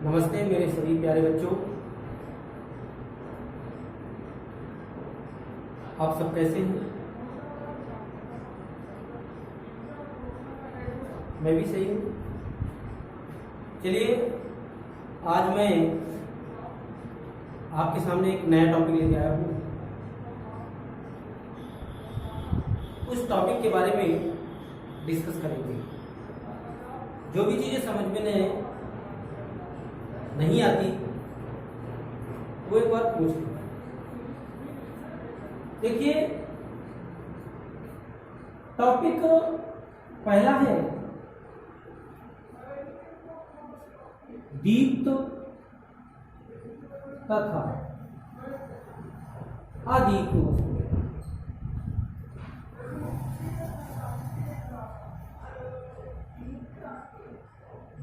नमस्ते मेरे सभी प्यारे बच्चों, आप सब कैसे हैं? मैं भी सही हूँ। चलिए, आज मैं आपके सामने एक नया टॉपिक लेके आया हूँ। उस टॉपिक के बारे में डिस्कस करेंगे। जो भी चीज़ें समझ में नहीं आती वो एक बार पूछ लो। देखिए, टॉपिक पहला है दीप्त तथा अदीप्त वस्तु।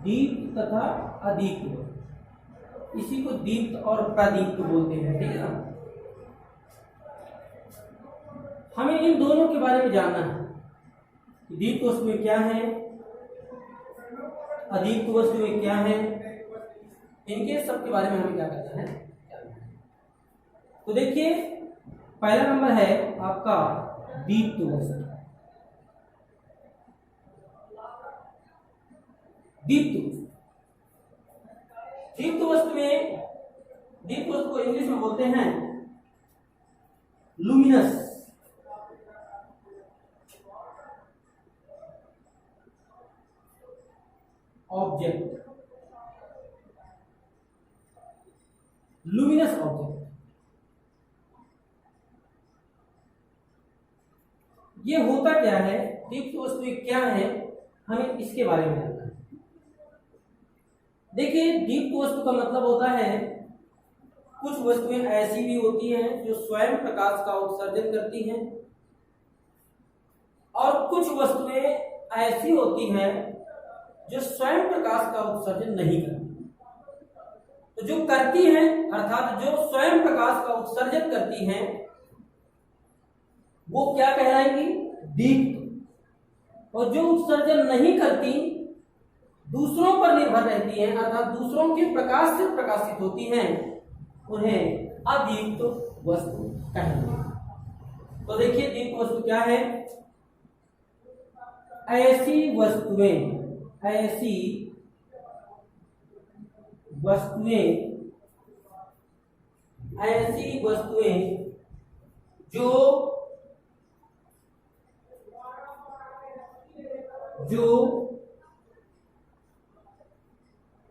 दीप्त तथा अदीप्त, इसी को दीप्त और प्रदीप्त बोलते हैं, ठीक है ना। हमें इन दोनों के बारे में जानना है कि दीप्त वस्तु में क्या है, अदीप्त वस्तु में क्या है, इनके सब के बारे में हमें क्या करना है, जानना है। तो देखिए, पहला नंबर है आपका दीप्त वस्तु। दीप्त वस्तु को इंग्लिश में बोलते हैं लुमिनस ऑब्जेक्ट। लुमिनस ऑब्जेक्ट ये होता क्या है, दीप्त वस्तु क्या है, हमें इसके बारे में जानना है। देखिए, दीप्त वस्तु का मतलब होता है कुछ वस्तुएं ऐसी भी होती हैं जो स्वयं प्रकाश का उत्सर्जन करती हैं, और कुछ वस्तुएं ऐसी होती हैं जो स्वयं प्रकाश का उत्सर्जन नहीं करती। तो जो करती हैं, अर्थात जो स्वयं प्रकाश का उत्सर्जन करती हैं, वो क्या कहलाएंगी? दीप्त। और जो उत्सर्जन नहीं करती, दूसरों पर निर्भर रहती हैं, अर्थात दूसरों के प्रकाश से प्रकाशित होती हैं, उन्हें अदीप्त वस्तु कहेंगे। तो देखिए, दीप्त वस्तु क्या है? ऐसी वस्तुएं जो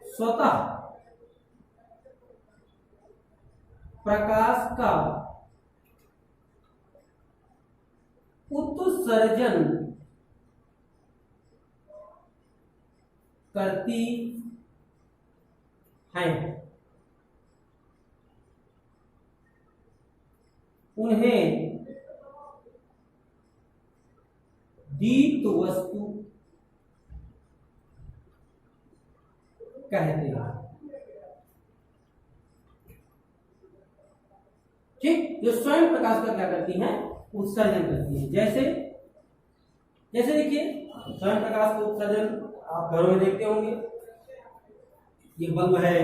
स्वतः प्रकाश का उत्सर्जन करती हैं, उन्हें दीप्त वस्तु कहते हैं। ठीक, जो स्वयं प्रकाश का क्या करती हैं? उत्सर्जन करती हैं। जैसे देखिए, स्वयं प्रकाश का उत्सर्जन आप घरों में देखते होंगे। ये बल्ब है,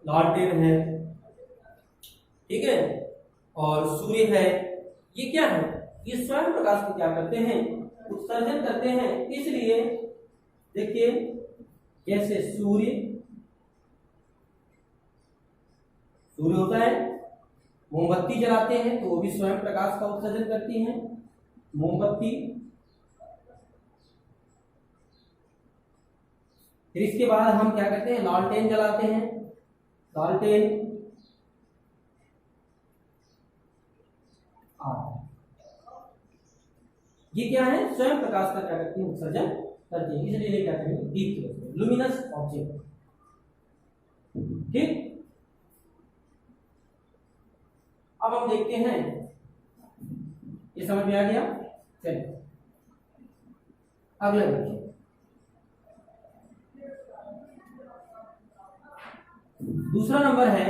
लालटेन है, ठीक है, और सूर्य है। ये क्या है? ये स्वयं प्रकाश को क्या करते हैं? उत्सर्जन करते हैं। इसलिए देखिए, जैसे सूर्य होता है, मोमबत्ती जलाते हैं तो वो भी स्वयं प्रकाश का उत्सर्जन करती हैं, मोमबत्ती। फिर इसके बाद हम क्या करते हैं? लालटेन जलाते हैं, लालटेन ये क्या है? स्वयं प्रकाश का क्या करती है? उत्सर्जन करती है। इसलिए क्या करेंगे? दीप्त, लुमिनस ऑब्जेक्ट। ठीक, अब हम देखते हैं, ये समझ में आ गया? चलिए अगला देखिए। दूसरा नंबर है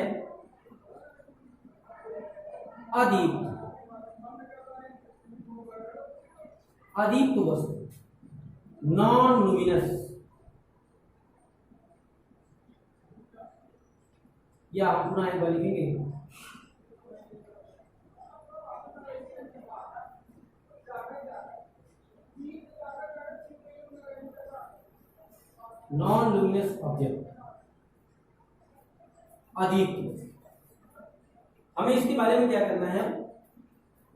अदीप्त। अदीप्त वस्तु, नॉन लुमिनस या हम पुनः एक बार लिखेंगे नॉन लुमिनस ऑब्जेक्ट अदीप्त। हमें इसके बारे में क्या करना है,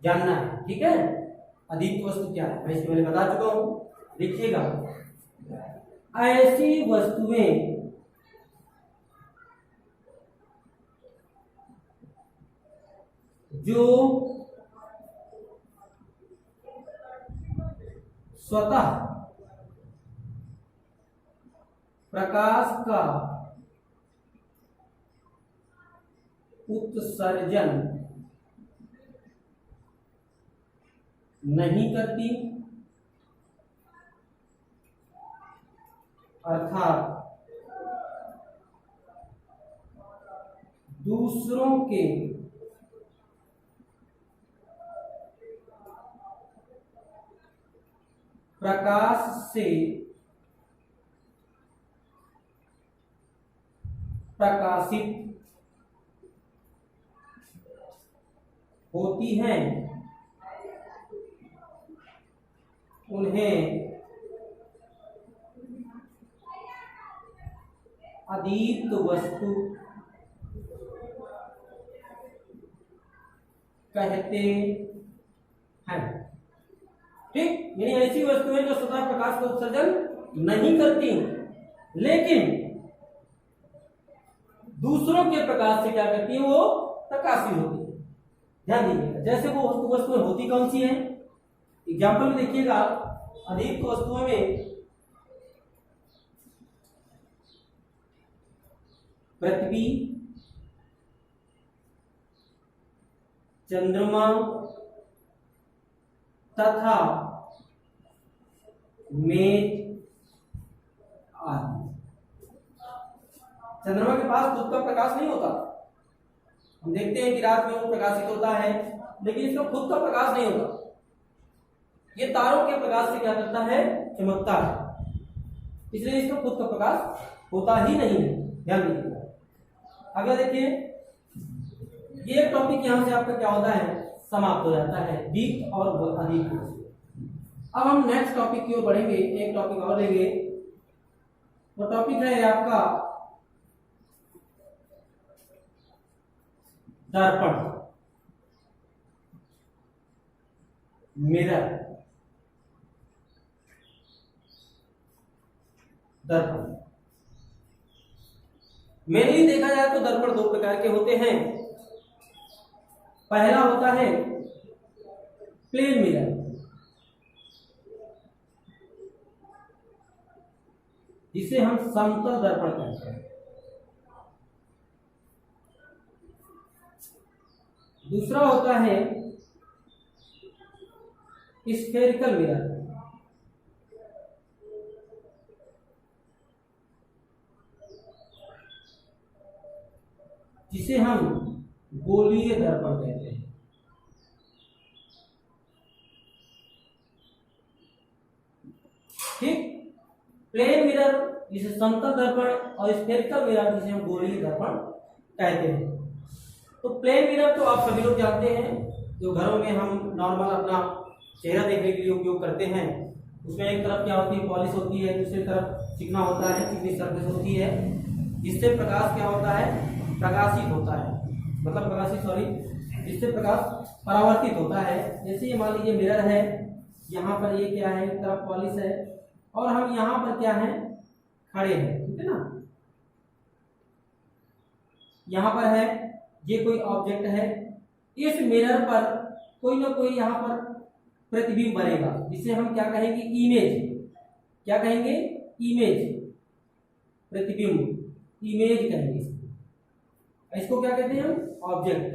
जानना है, ठीक है। अदीप्त वस्तु क्या है मैं इसके बारे में बता चुका हूं। देखिएगा, ऐसी वस्तुएं जो स्वतः प्रकाश का उत्सर्जन नहीं करती, अर्थात दूसरों के प्रकाश से प्रकाशित होती हैं, उन्हें अदीप्त वस्तु कहते हैं। ठीक, यानी ऐसी वस्तुएं जो स्वतः प्रकाश का उत्सर्जन नहीं करती लेकिन दूसरों के प्रकाश से क्या करती है, वो प्रकाशित होती है। ध्यान दीजिएगा, जैसे वो वस्तुएं होती कौन सी हैं, एग्जाम्पल में देखिएगा। अदीप्त वस्तुओं में पृथ्वी, चंद्रमा तथा मेघ आदि। चंद्रमा के पास खुद का प्रकाश नहीं होता, हम देखते हैं कि रात में वो प्रकाशित होता है लेकिन इसका खुद का प्रकाश नहीं होता, ये तारों के प्रकाश से क्या करता है, चमकता है, इसलिए इसका खुद का प्रकाश होता ही नहीं है। ध्यान दीजिएगा। अगर देखिए, ये टॉपिक यहां से आपका क्या होता है, समाप्त हो जाता है, दीप्त और अदीप्त। अब हम नेक्स्ट टॉपिक की ओर बढ़ेंगे, एक टॉपिक और लेंगे। वो टॉपिक है आपका दर्पण, मिरर। दर्पण मेनली देखा जाए तो दर्पण दो प्रकार के होते हैं। पहला होता है प्लेन मिरर, जिसे हम समतल दर्पण कहते हैं। दूसरा होता है स्फेरिकल मिरर, जिसे हम गोलीय दर्पण कहते हैं। ठीक, प्लेन मिरर जिसे समतल दर्पण और स्फेरिकल मिरर जिसे हम गोलीय दर्पण कहते हैं। तो प्लेन मिरर तो आप सभी लोग जानते हैं, जो घरों में हम नॉर्मल अपना चेहरा देखने के लिए उपयोग करते हैं। उसमें एक तरफ क्या होती है, पॉलिश होती है, दूसरी तरफ चिकना होता है, चिकनी सरफेस होती है, जिससे प्रकाश क्या होता है, प्रकाशित होता है, मतलब प्रकाशित सॉरी जिससे प्रकाश परावर्तित होता है। जैसे ये मान लीजिए मिरर है, यहाँ पर ये क्या है, एक तरफ पॉलिश है और हम यहाँ पर क्या है, खड़े हैं, ठीक है ना। यहाँ पर है, ये कोई ऑब्जेक्ट है, इस मिरर पर कोई ना कोई यहाँ पर प्रतिबिंब बनेगा, जिसे हम क्या कहेंगे, इमेज। क्या कहेंगे, इमेज, प्रतिबिंब, इमेज कहेंगे इसको क्या कहते हैं हम, ऑब्जेक्ट।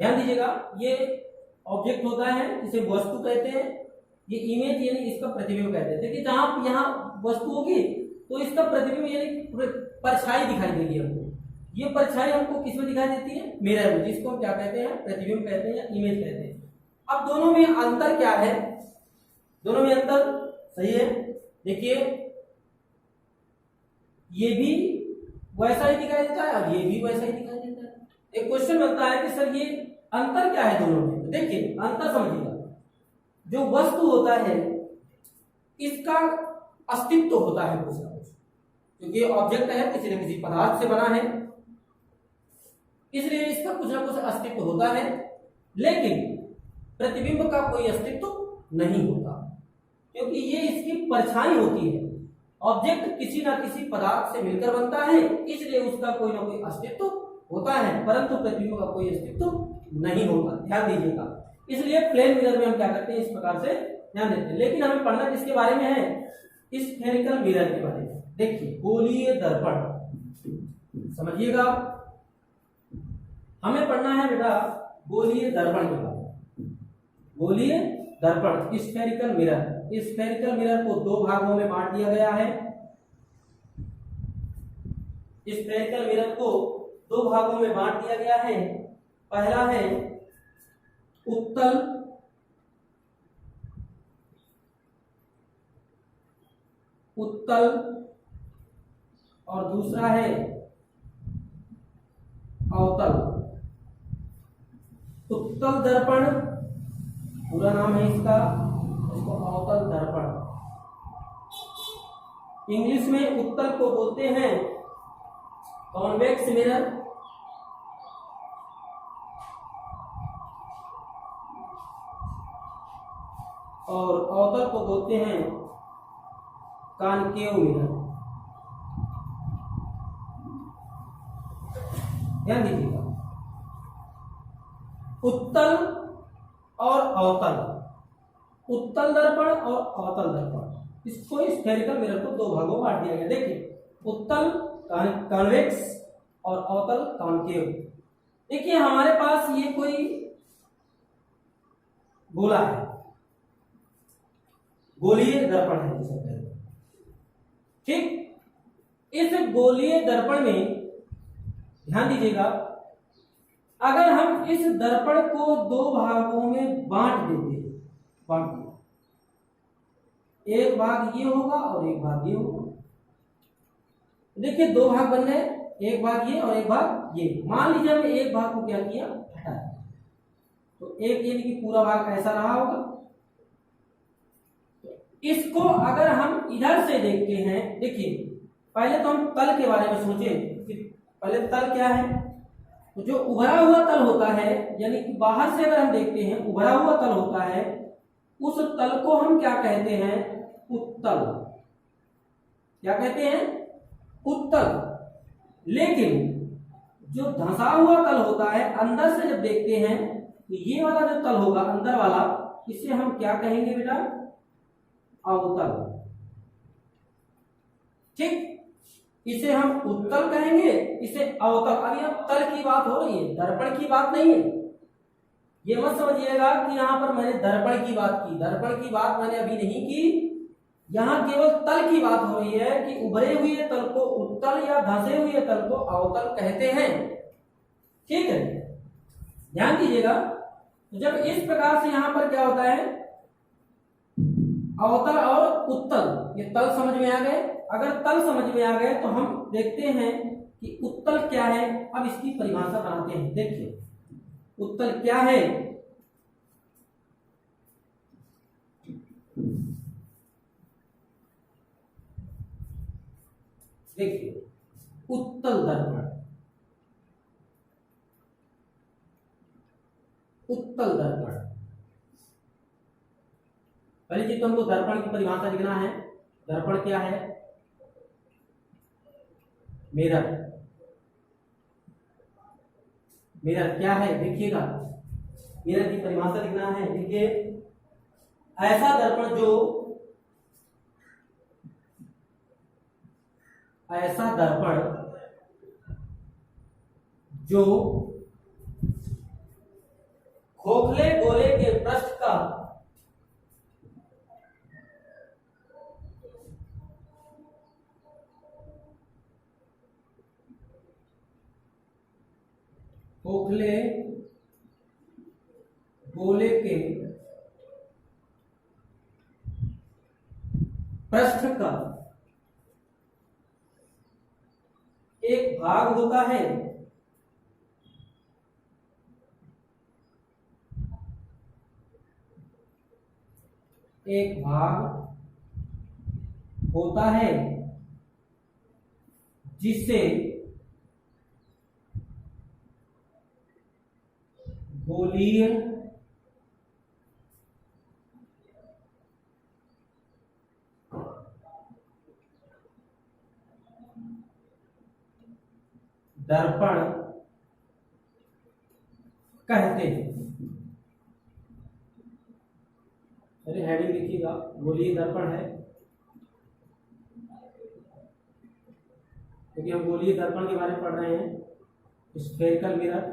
ध्यान दीजिएगा, ये ऑब्जेक्ट होता है जिसे वस्तु कहते हैं, ये इमेज यानी इसका प्रतिबिंब कहते हैं। देखिए जहां यहाँ वस्तु होगी तो इसका प्रतिबिंब यानी परछाई दिखाई देगी हमको। ये परछाई हमको किसमें दिखाई देती है, मिरर में, जिसको हम क्या कहते हैं, प्रतिबिंब कहते हैं या इमेज कहते हैं। अब दोनों में अंतर क्या है, दोनों में अंतर सही है। देखिए ये भी वैसा ही दिखाई देता है और ये भी वैसा ही दिखाई देता है। एक क्वेश्चन बनता है कि सर ये अंतर क्या है दोनों में। तो देखिए अंतर समझिएगा, जो वस्तु होता है इसका अस्तित्व होता है कुछ ना कुछ, क्योंकि ऑब्जेक्ट है किसी न किसी पदार्थ से बना है, इसलिए इसका कुछ ना कुछ अस्तित्व होता है। लेकिन प्रतिबिंब का कोई अस्तित्व नहीं होता, क्योंकि ये इसकी परछाई होती है। ऑब्जेक्ट किसी ना किसी पदार्थ से मिलकर बनता है, इसलिए उसका कोई ना कोई अस्तित्व होता है, परंतु प्रतिबिंब का कोई अस्तित्व नहीं होता। ध्यान दीजिएगा, इसलिए प्लेन मिरर में हम क्या करते हैं, इस प्रकार से ध्यान देते हैं। लेकिन हमें पढ़ना किसके बारे में है, स्फेरिकल मिरर के बारे में। देखिए गोलीय दर्पण, समझिएगा हमें पढ़ना है बेटा गोलीय दर्पण के बारे में। गोलीय दर्पण, स्फेरिकल मिरर। स्फेरिकल मिरर को दो भागों में बांट दिया गया है। स्फेरिकल मिरर को दो भागों में बांट दिया गया है। पहला है उत्तल उत्तल और दूसरा है अवतल। उत्तल दर्पण पूरा नाम है इसका, इसको अवतल दर्पण। इंग्लिश में उत्तल को बोलते हैं कॉन्वेक्स मिरर, और अवतल को बोलते हैं कॉनकेव मिरर। ध्यान दीजिएगा, उत्तल और अवतल, उत्तल दर्पण और अवतल दर्पण, इसको स्फेरिकल मिरर को दो भागों में बांट दिया गया। देखिए उत्तल कॉन्वेक्स और अवतल कॉनकेव। देखिए हमारे पास ये कोई गोला है, गोलीय दर्पण है जिसे कहते हैं, ठीक। इस गोलीय दर्पण में ध्यान दीजिएगा, अगर हम इस दर्पण को दो भागों में बांट देते हैं, बांट दिया, एक भाग ये होगा और एक भाग ये होगा। देखिए दो भाग बन गए, एक भाग ये और एक भाग ये। मान लीजिए हमने एक भाग को क्या किया, हटा, तो एक ये कि पूरा भाग ऐसा रहा होगा। इसको अगर हम इधर से देखते हैं, देखिए पहले तो हम तल के बारे में सोचें कि पहले तल क्या है। तो जो उभरा हुआ तल होता है, यानी कि बाहर से अगर हम देखते हैं उभरा हुआ तल होता है, उस तल को हम क्या कहते हैं, उत्तल। क्या कहते हैं, उत्तल। लेकिन जो धंसा हुआ तल होता है, अंदर से जब देखते हैं तो ये वाला जो तल होगा अंदर वाला, इसे हम क्या कहेंगे बेटा, अवतल। ठीक, इसे हम उत्तल कहेंगे, इसे अवतल। अभी अब तल की बात हो रही है, दर्पण की बात नहीं है। ये मत समझिएगा कि यहां पर मैंने दर्पण की बात की, दर्पण की बात मैंने अभी नहीं की। यहां केवल तल की बात हो रही है कि उभरे हुए तल को उत्तल या धंसे हुए तल को अवतल कहते हैं। ठीक है, ध्यान दीजिएगा। तो जब इस प्रकार से यहां पर क्या होता है, अवतल और उत्तल, ये तल समझ में आ गए। अगर तल समझ में आ गए तो हम देखते हैं कि उत्तल क्या है। अब इसकी परिभाषा बनाते हैं। देखिए उत्तल क्या है, देखिए उत्तल दर्पण, उत्तल दर्पण। पहली चीज तो हमको दर्पण की परिभाषा लिखना है। दर्पण क्या है, मिरर। मिरर क्या है, देखिएगा मिरर की परिभाषा लिखना है। देखिए ऐसा दर्पण जो, ऐसा दर्पण जो खोखले गोले के पृष्ठ का खोखले गोले के पृष्ठ का भाग होता है एक भाग होता है जिससे गोलीय दर्पण कहते हैं। चलिए हेडिंग लिखिएगा, गोलीय दर्पण है क्योंकि हम गोलीय दर्पण के बारे में पढ़ रहे हैं। स्फेरिकल मिरर,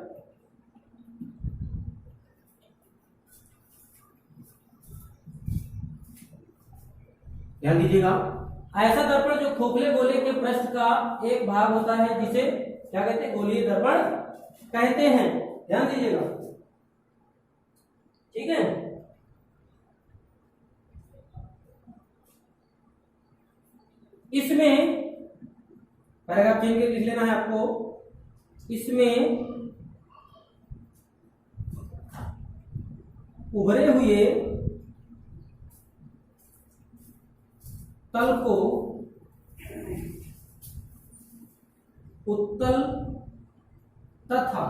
ध्यान दीजिएगा, ऐसा दर्पण जो खोखले गोले के पृष्ठ का एक भाग होता है जिसे क्या कहते हैं, गोलीय दर्पण कहते हैं। ध्यान दीजिएगा, ठीक है। इसमें पैराग्राफ चेंज करके लिख लेना है आपको। इसमें उभरे हुए तल को उत्तल तथा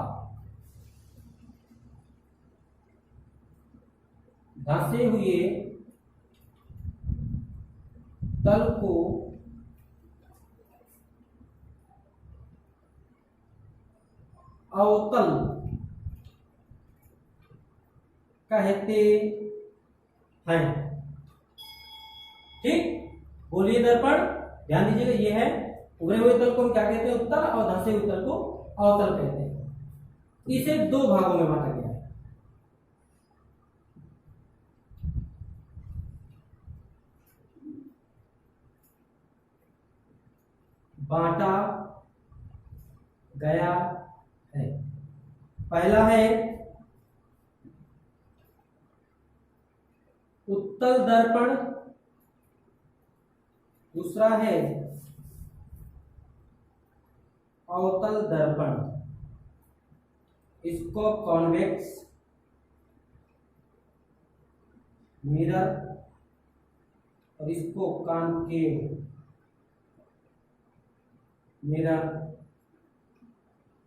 धंसे हुए तल को अवतल कहते हैं। ठीक, गोलीय दर्पण ध्यान दीजिएगा, ये है उभरे हुए तल को हम क्या कहते हैं, उत्तल, और धंसे हुए तल को अवतल कहते हैं। इसे दो भागों में बांटा गया है। बांटा गया है। पहला है उत्तल दर्पण, दूसरा है अवतल दर्पण। इसको कॉन्वेक्स मिरर और इसको कॉनकेव मिरर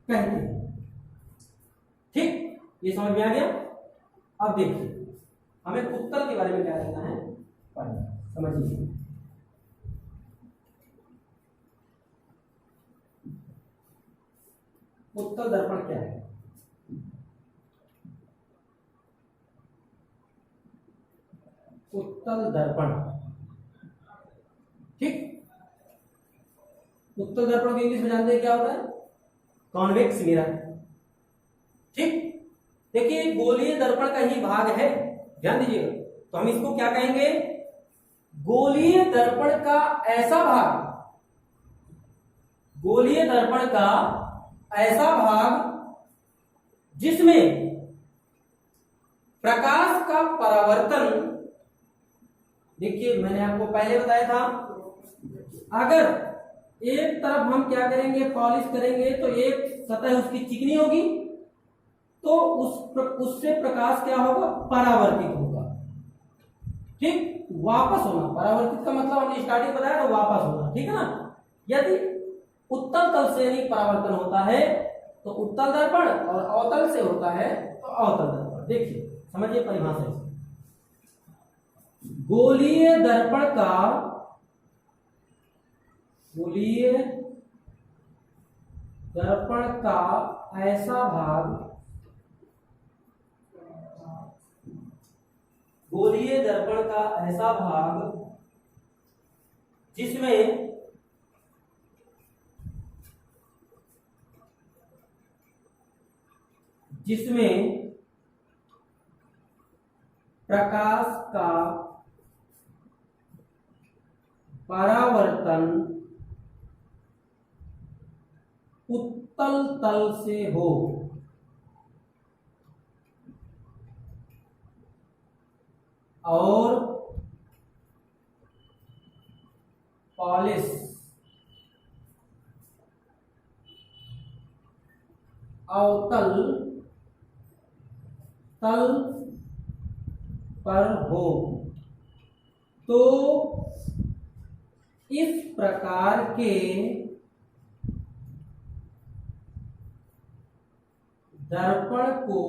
कहते हैं। ठीक, ये समझ में आ गया। अब देखिए, हमें उत्तल के बारे में क्या करना है, पढ़ना, समझ लीजिए। उत्तल दर्पण क्या है? उत्तल दर्पण, ठीक, उत्तल दर्पण को इंग्लिश में जानते हैं क्या होता है, कॉन्वेक्स मिरर। ठीक, देखिए गोलीय दर्पण का ही भाग है, ध्यान दीजिएगा। तो हम इसको क्या कहेंगे, गोलीय दर्पण का ऐसा भाग, गोलीय दर्पण का ऐसा भाग जिसमें प्रकाश का परावर्तन, देखिए मैंने आपको पहले बताया था, अगर एक तरफ हम क्या करेंगे, पॉलिश करेंगे, तो एक सतह उसकी चिकनी होगी, तो उससे प्रकाश क्या होगा, परावर्तित होगा। ठीक, वापस होना, परावर्तित का मतलब हमने स्टार्टिंग बताया तो वापस होना, ठीक है ना। यदि उत्तल तल से नहीं परावर्तन होता है तो उत्तल दर्पण, और अवतल से होता है तो अवतल दर्पण। देखिए समझिए परिभाषा से, गोलीय दर्पण का, गोलीय दर्पण का ऐसा भाग, गोलीय दर्पण का ऐसा भाग जिसमें प्रकाश का परावर्तन उत्तल तल से हो और पॉलिश अवतल तल पर हो तो इस प्रकार के दर्पण को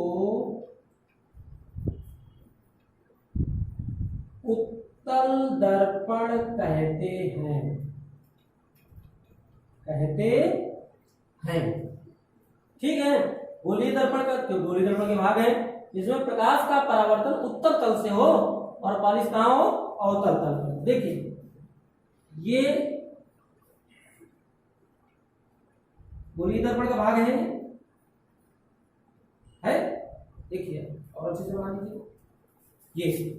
उत्तल दर्पण कहते हैं। ठीक है। गोलीय दर्पण का जो गोलीय दर्पण के भाग है जिसमें प्रकाश का परावर्तन उत्तल तल से हो और पालिश कहाँ हो, अवतल तल पर। देखिए ये गोलीय दर्पण का भाग है देखिए और अच्छे से बना लीजिए। ये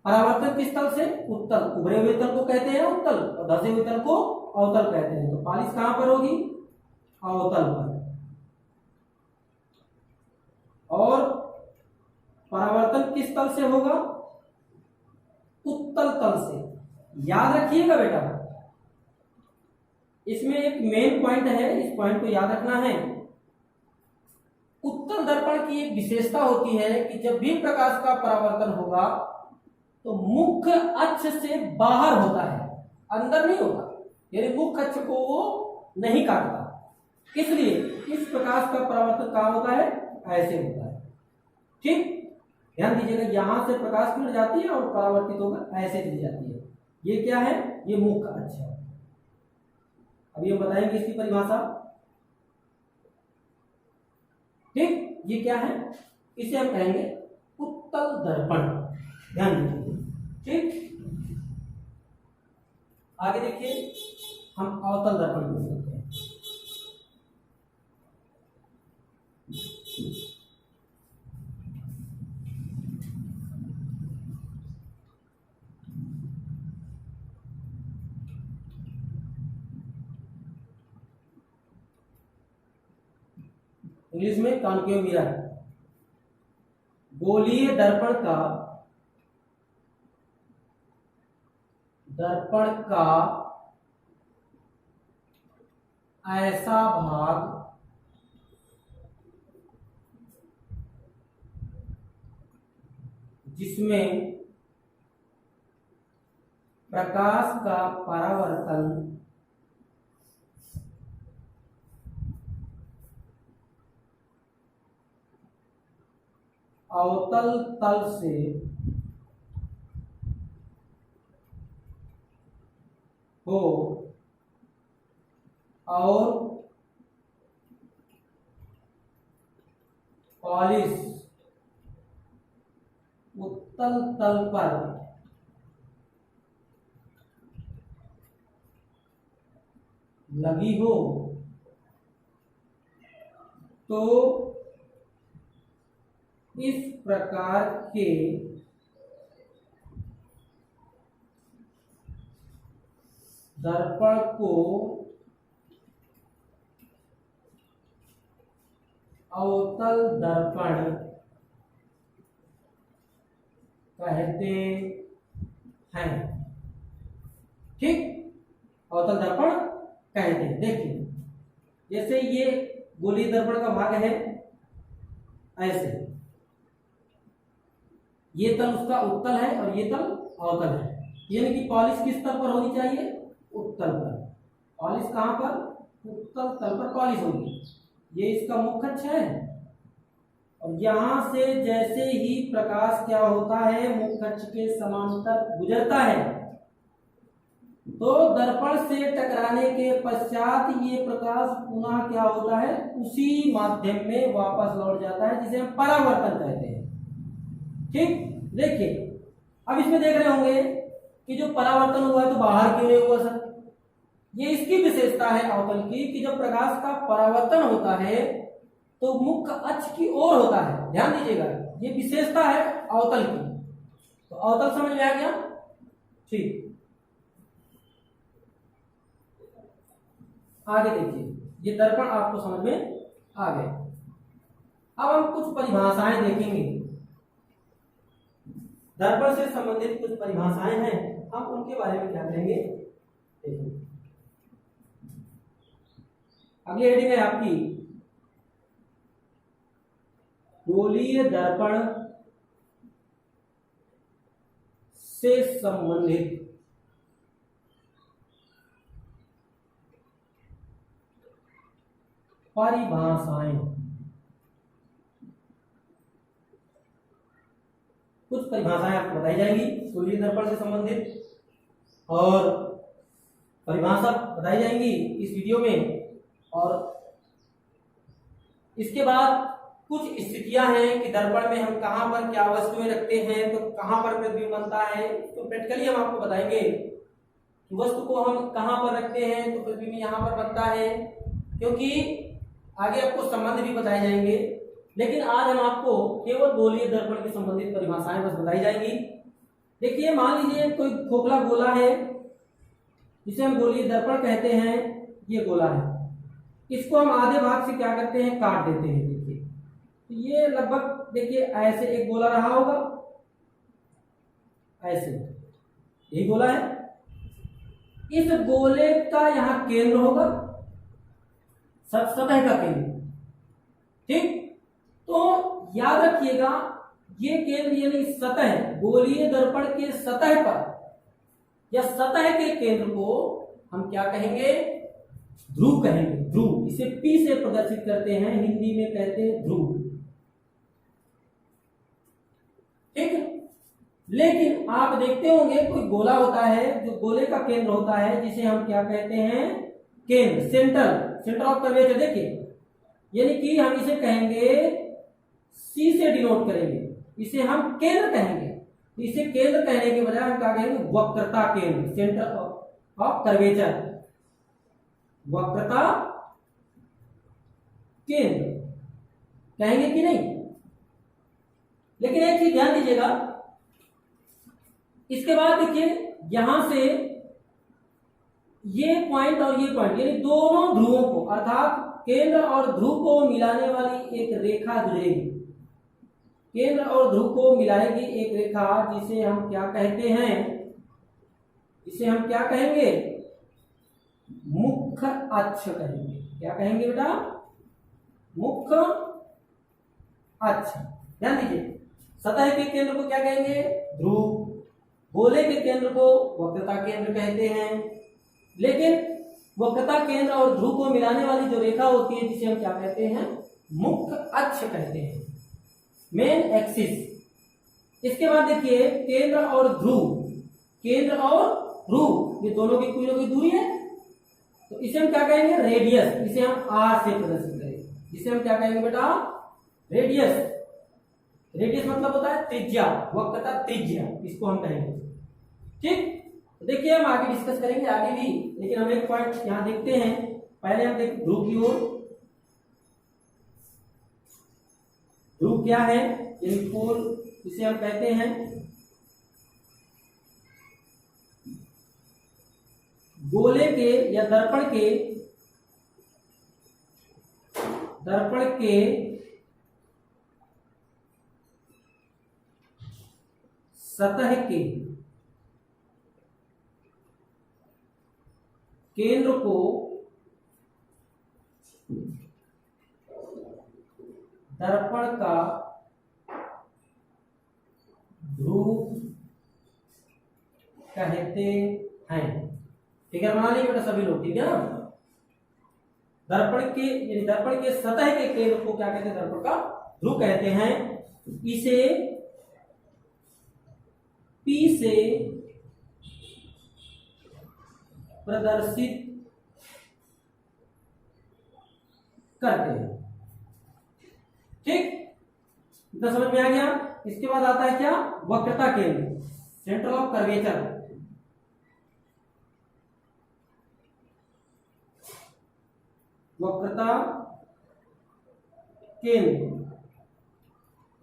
परावर्तन किस तल से, उत्तल, उभरे हुए तल को कहते हैं उत्तल और धंसे हुए तल को अवतल कहते हैं। तो पालिश कहां पर होगी, अवतल पर। और परावर्तन किस तल से होगा, उत्तल तल से। याद रखिएगा बेटा, इसमें एक मेन पॉइंट है, इस पॉइंट को याद रखना है। उत्तल दर्पण की एक विशेषता होती है कि जब भी प्रकाश का परावर्तन होगा तो मुख्य अक्ष से बाहर होता है, अंदर नहीं होता, यानी मुख्य अक्ष को वो नहीं काटता। इसलिए इस प्रकाश का परावर्तन कहां होता है, ऐसे होता है। ठीक, ध्यान दीजिएगा, यहां से प्रकाश किरण जाती है और परावर्तित होकर ऐसे चली जाती है। ये क्या है, ये मुख्य अक्ष है। अभी हम बताएंगे इसकी परिभाषा। ठीक, ये क्या है, इसे हम कहेंगे उत्तल दर्पण। ध्यान दीजिए। ठीक, आगे देखिए, हम अवतल दर्पण यूज करते हैं। इंग्लिश में कॉन्केव मिरर। गोलीय दर्पण का ऐसा भाग जिसमें प्रकाश का परावर्तन अवतल तल से हो और पॉलिश उत्तल तल पर लगी हो तो इस प्रकार के दर्पण को अवतल दर्पण कहते हैं। ठीक, अवतल दर्पण कहते हैं। देखिए, जैसे ये गोलीय दर्पण का भाग है, ऐसे ये तल उसका उत्तल है और ये तल अवतल है, यानी कि पॉलिश किस तल पर होनी चाहिए, उत्तल पर। पॉलिश कहां पर, उत्तल तल पर पॉलिश होगी। ये इसका मुख्य अक्ष है और यहां से जैसे ही प्रकाश क्या होता है, मुख्य अक्ष के समांतर गुजरता है, तो दर्पण से टकराने के पश्चात ये प्रकाश पुनः क्या होता है, उसी माध्यम में वापस लौट जाता है, जिसे हम परावर्तन कहते हैं। ठीक, देखिए अब इसमें देख रहे होंगे कि जो परावर्तन हुआ है तो बाहर क्यों नहीं हुआ सर। ये इसकी विशेषता है अवतल की कि जब प्रकाश का परावर्तन होता है तो मुख्य अक्ष की ओर होता है। ध्यान दीजिएगा, ये विशेषता है अवतल की। तो अवतल समझ में आ गया। ठीक, आगे देखिए, ये दर्पण आपको समझ में आ गए। अब हम कुछ परिभाषाएं देखेंगे, दर्पण से संबंधित कुछ परिभाषाएं हैं, हम उनके बारे में क्या करेंगे देखिए। अगली हेडिंग है आपकी गोलीय दर्पण से संबंधित परिभाषाएं, कुछ परिभाषाएं आपको बताई जाएंगी गोलीय दर्पण से संबंधित, और परिभाषा बताई जाएंगी इस वीडियो में। और इसके बाद कुछ स्थितियां हैं कि दर्पण में हम कहां पर क्या वस्तुएं रखते हैं, तो कहां पर प्रतिबिंब बनता है, तो प्रैक्टिकली हम आपको बताएंगे कि वस्तु को हम कहां पर रखते हैं तो प्रतिबिंब यहां पर बनता है, क्योंकि आगे आपको संबंध भी बताए जाएंगे। लेकिन आज हम आपको केवल गोलीय दर्पण के संबंधित परिभाषाएं बस बताई जाएंगी। देखिए, मान लीजिए कोई खोखला गोला है जिसे हम गोलीय दर्पण कहते हैं, ये गोला है, इसको हम आधे भाग से क्या करते हैं, काट देते हैं। देखिए, तो ये लगभग देखिए ऐसे एक गोला रहा होगा, ऐसे यही गोला है। इस गोले का यहां केंद्र होगा, सतह का केंद्र, ठीक। तो याद रखिएगा, ये केंद्र यानी सतह, गोलीय दर्पण के सतह पर या सतह के केंद्र को हम क्या कहेंगे, ध्रुव कहेंगे। ध्रुव, इसे P से प्रदर्शित करते हैं, हिंदी में कहते हैं ध्रुव, ठीक। लेकिन आप देखते होंगे कोई गोला होता है, जो गोले का केंद्र होता है, जिसे हम क्या कहते हैं, केंद्र, सेंटर ऑफ कर्वेचर। देखिए, यानी कि हम इसे कहेंगे, C से डिनोट करेंगे, इसे हम केंद्र कहेंगे। इसे केंद्र कहने के बजाय हम क्या कहेंगे, वक्रता केंद्र, सेंटर ऑफ कर्वेचर, वक्रता केंद्र कहेंगे कि नहीं। लेकिन एक चीज ध्यान दीजिएगा, इसके बाद देखिए यहां से ये पॉइंट और ये पॉइंट, यानी दोनों ध्रुवों को, अर्थात केंद्र और ध्रुव को मिलाने वाली एक रेखा गुजरेगी, केंद्र और ध्रुव को मिलाएगी एक रेखा, जिसे हम क्या कहते हैं, इसे हम क्या कहेंगे, मुख्य अक्ष कहेंगे। क्या कहेंगे बेटा, मुख्य अक्ष। ध्यान दीजिए, सतह के केंद्र को क्या कहेंगे, ध्रुव, गोले के केंद्र को वक्रता केंद्र कहते हैं। लेकिन वक्रता केंद्र और ध्रुव को मिलाने वाली जो रेखा होती है, जिसे हम क्या कहते हैं, मुख्य अक्ष कहते हैं, मेन एक्सिस। इसके बाद देखिए, केंद्र और ध्रुव, केंद्र और ध्रुव ये दोनों की कोई दूरी है, तो इसे हम क्या कहेंगे, रेडियस। इसे हम R से प्रदर्शित करेंगे, जिसे हम क्या कहेंगे बेटा, रेडियस। रेडियस मतलब होता है त्रिज्या, वक्रता त्रिज्या, इसको हम कहेंगे, ठीक। तो देखिए, हम आगे डिस्कस करेंगे आगे भी, लेकिन हम एक पॉइंट यहां देखते हैं। पहले हम देखते ध्रुव की ओर। ध्रुव क्या है, यानी पोल, इसे हम कहते हैं गोले के या दर्पण के सतह के केंद्र को दर्पण का ध्रुव कहते हैं। ठीक है, बना लेंगे बेटा सभी लोग, ठीक है ना। दर्पण के यानी दर्पण के सतह के केंद्र को क्या कहते हैं, दर्पण का ध्रुव कहते हैं। इसे P से प्रदर्शित करते हैं, ठीक। इतना समझ में आ गया। इसके बाद आता है क्या, वक्रता केंद्र, सेंटर ऑफ कर्वेचर। वक्रता केंद्र,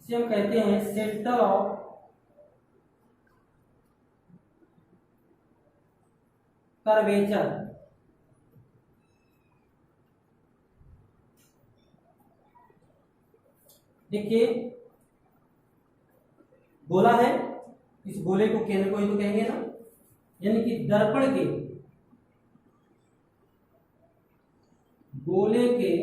इसे हम कहते हैं सेंटर ऑफ कर्वेचर। देखिए, गोला है, इस गोले को केंद्र को ही तो कहेंगे ना, यानी कि दर्पण के गोले के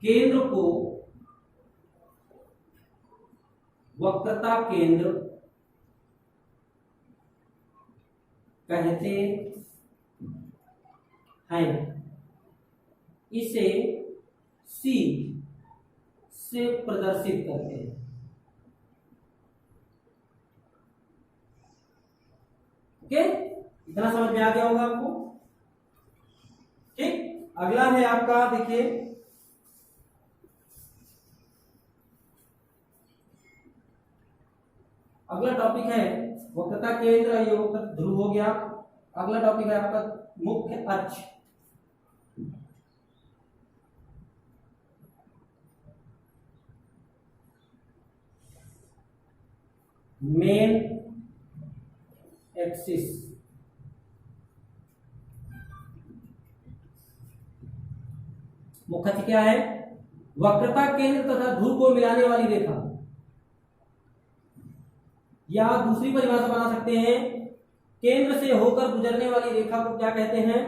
केंद्र को वक्रता केंद्र कहते हैं। इसे C से प्रदर्शित करते हैं। ओके, इतना समझ में आ गया होगा आपको। ठीक, अगला है आपका, देखिए अगला टॉपिक है वक्रता केंद्र, ये वक्र ध्रुव हो गया। अगला टॉपिक है आपका मुख्य अक्ष। Main axis. मुख्य अक्ष क्या है? वक्रता केंद्र तथा ध्रुव को मिलाने वाली रेखा, या दूसरी परिभाषा बना सकते हैं, केंद्र से होकर गुजरने वाली रेखा को क्या कहते हैं?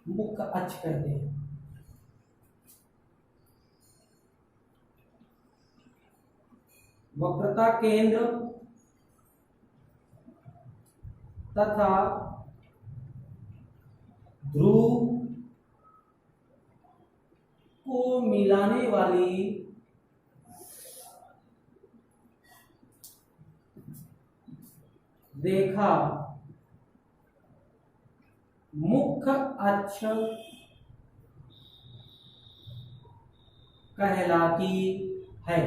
मुख्य अक्ष कहते हैं। वक्रता केंद्र तथा ध्रुव को मिलाने वाली रेखा मुख्य अक्ष कहलाती है।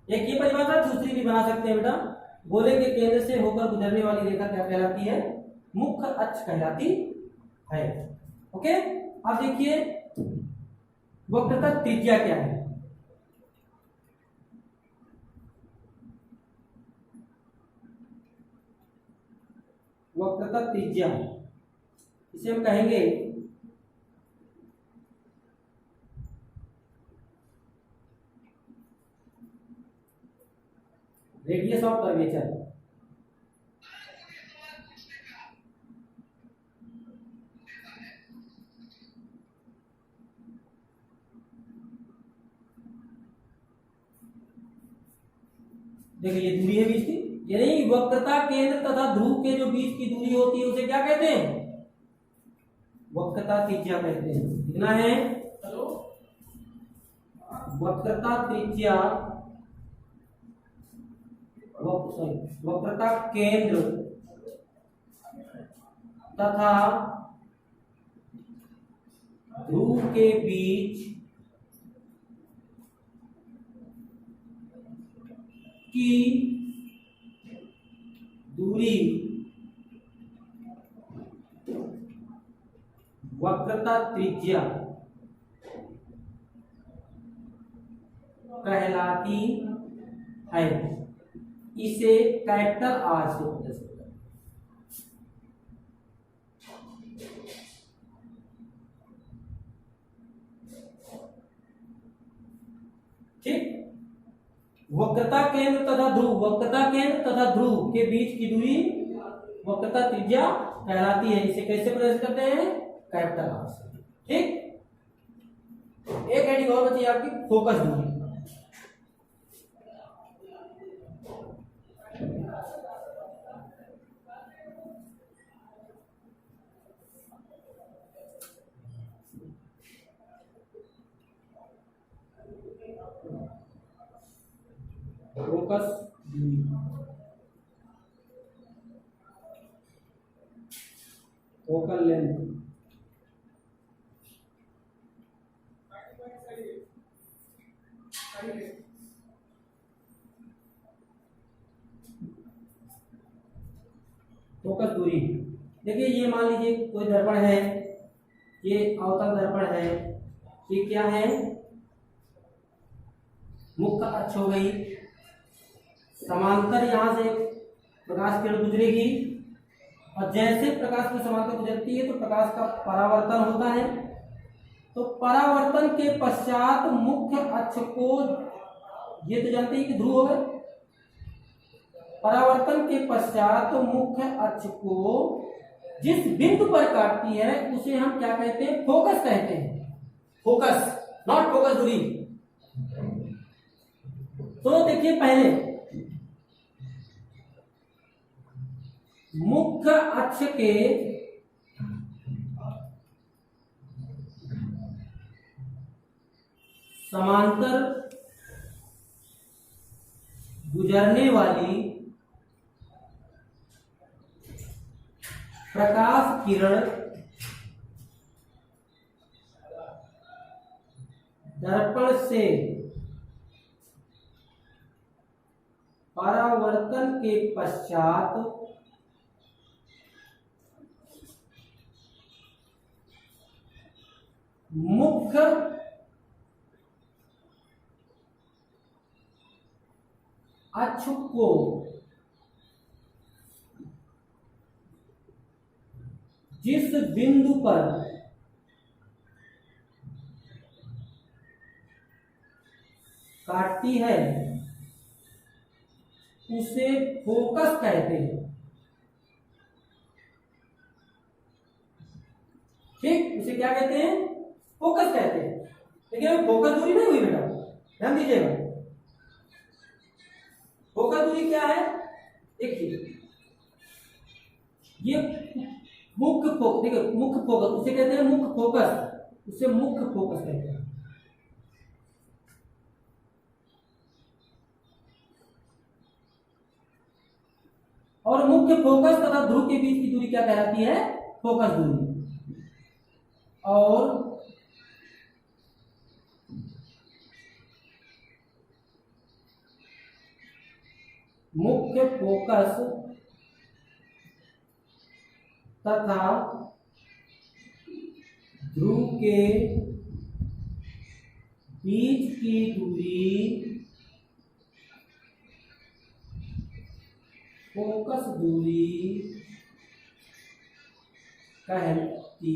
एक ये परिभाषा, दूसरी भी बना सकते हैं बेटा। गोले के केंद्र से होकर गुजरने वाली रेखा क्या कहलाती है? मुख्य अक्ष कहलाती है। ओके, अब देखिए वक्रता त्रिज्या क्या है? वक्रता त्रिज्या, इसे हम कहेंगे रेडियस ऑफ कर्वेचर। देखिए ये दूरी है बीच की, यानी वक्रता केंद्र तथा ध्रुव के जो बीच की दूरी होती है उसे क्या कहते हैं? वक्रता त्रिज्या कहते हैं। कितना है? चलो, वक्रता त्रिज्या, वक्रता केंद्र तथा ध्रुव के बीच की दूरी वक्रता त्रिज्या कहलाती है। इसे कैपिटल आर से प्रदर्शित करें। ठीक, वक्रता केंद्र तथा ध्रुव, वक्रता केंद्र तथा ध्रुव के बीच की दूरी वक्रता त्रिज्या कहलाती है। इसे कैसे प्रदर्शित करते हैं? कैपिटल आर से। ठीक, एक हेडिंग और बची आपकी, फोकस दूरी। फोकस दूरी, फोकल लेंथ। फोकस दूरी, देखिए ये मान लीजिए कोई दर्पण है, ये अवतल दर्पण है, ये क्या है? मुख्य अक्ष हो गई। समांतर यहां से प्रकाश किरण गुजरेगी, और जैसे प्रकाश की समांतर गुजरती है तो प्रकाश का परावर्तन होता है। तो परावर्तन के पश्चात मुख्य अक्ष को, ये तो जानते हैं कि ध्रुव हो गए, परावर्तन के पश्चात मुख्य अक्ष को जिस बिंदु पर काटती है उसे हम क्या कहते हैं? फोकस कहते हैं। फोकस, नॉट फोकस दूरी। तो देखिए पहले मुख्य अक्ष के समांतर गुजरने वाली प्रकाश किरण दर्पण से परावर्तन के पश्चात मुख्य अक्ष को जिस बिंदु पर काटती है उसे फोकस कहते हैं। ठीक, उसे क्या कहते हैं? फोकस कहते हैं। लेकिन फोकस दूरी नहीं हुई बेटा, ध्यान दीजिएगा। फोकस दूरी क्या है? देखिए ये मुख्य फोकस, देखिए मुख्य फोकस उसे कहते हैं, मुख्य फोकस उसे मुख्य फोकस कहते हैं। और मुख्य फोकस तथा ध्रुव के बीच की दूरी क्या कहलाती है? फोकस दूरी। और मुख्य फोकस तथा ध्रुव के बीच की दूरी फोकस दूरी कहती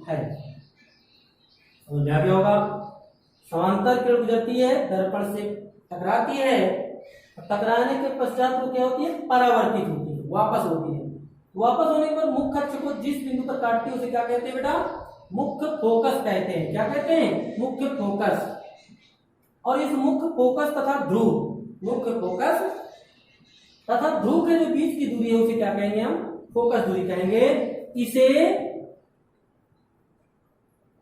है। समझ में आ गया होगा। समांतर किरण गुजरती है, दर्पण से टकराती है, टकराने के पश्चात वो क्या होती है? परावर्तित होती है, वापस होती है। वापस होने पर मुख्य अक्ष को जिस बिंदु पर काटती है उसे क्या कहते हैं बेटा? मुख्य फोकस कहते हैं। क्या कहते हैं? मुख्य फोकस। और इस मुख्य फोकस तथा ध्रुव, मुख्य फोकस तथा ध्रुव के जो बीच की दूरी है उसे क्या कहेंगे हम? फोकस दूरी कहेंगे। इसे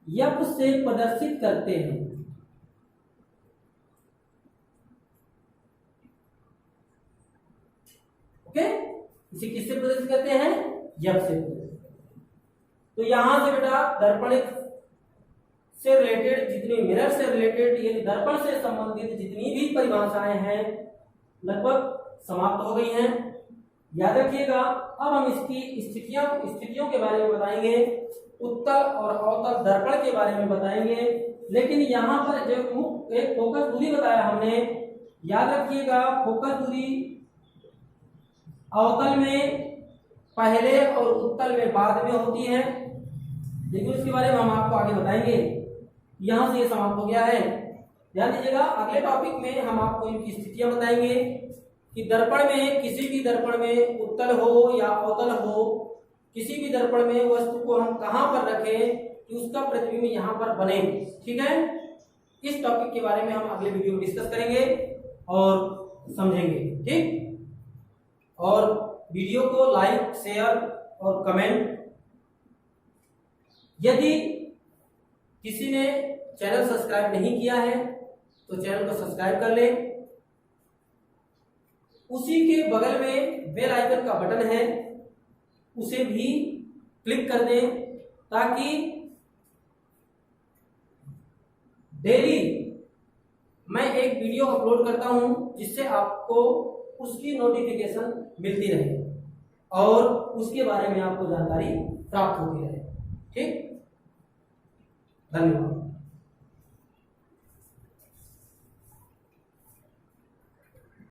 एफ से प्रदर्शित करते हैं। ओके, इसे किससे प्रदर्शित करते हैं? एफ से। तो यहां से बेटा दर्पण से रिलेटेड जितनी, मिरर से रिलेटेड यानी दर्पण से संबंधित जितनी भी परिभाषाएं हैं लगभग समाप्त हो गई हैं। याद रखिएगा। अब हम इसकी स्थितियों के बारे में बताएंगे, उत्तल और अवतल दर्पण के बारे में बताएंगे। लेकिन यहाँ पर जो एक फोकस दूरी बताया हमने, याद रखिएगा फोकस दूरी अवतल में पहले और उत्तल में बाद में होती है। लेकिन उसके बारे में हम आपको आगे बताएंगे। यहां से ये समाप्त हो गया है। ध्यान दीजिएगा, अगले टॉपिक में हम आपको इनकी स्थितियां बताएंगे कि दर्पण में, किसी भी दर्पण में उत्तल हो या अवतल हो, किसी भी दर्पण में वस्तु को हम कहां पर रखें कि उसका प्रतिबिंब यहां पर बने। ठीक है, इस टॉपिक के बारे में हम अगले वीडियो में डिस्कस करेंगे और समझेंगे। ठीक, और वीडियो को लाइक, शेयर और कमेंट। यदि किसी ने चैनल सब्सक्राइब नहीं किया है तो चैनल को सब्सक्राइब कर ले। उसी के बगल में बेल आइकन का बटन है, उसे भी क्लिक कर दें ताकि डेली मैं एक वीडियो अपलोड करता हूं जिससे आपको उसकी नोटिफिकेशन मिलती रहे और उसके बारे में आपको जानकारी प्राप्त होती रहे। ठीक, धन्यवाद।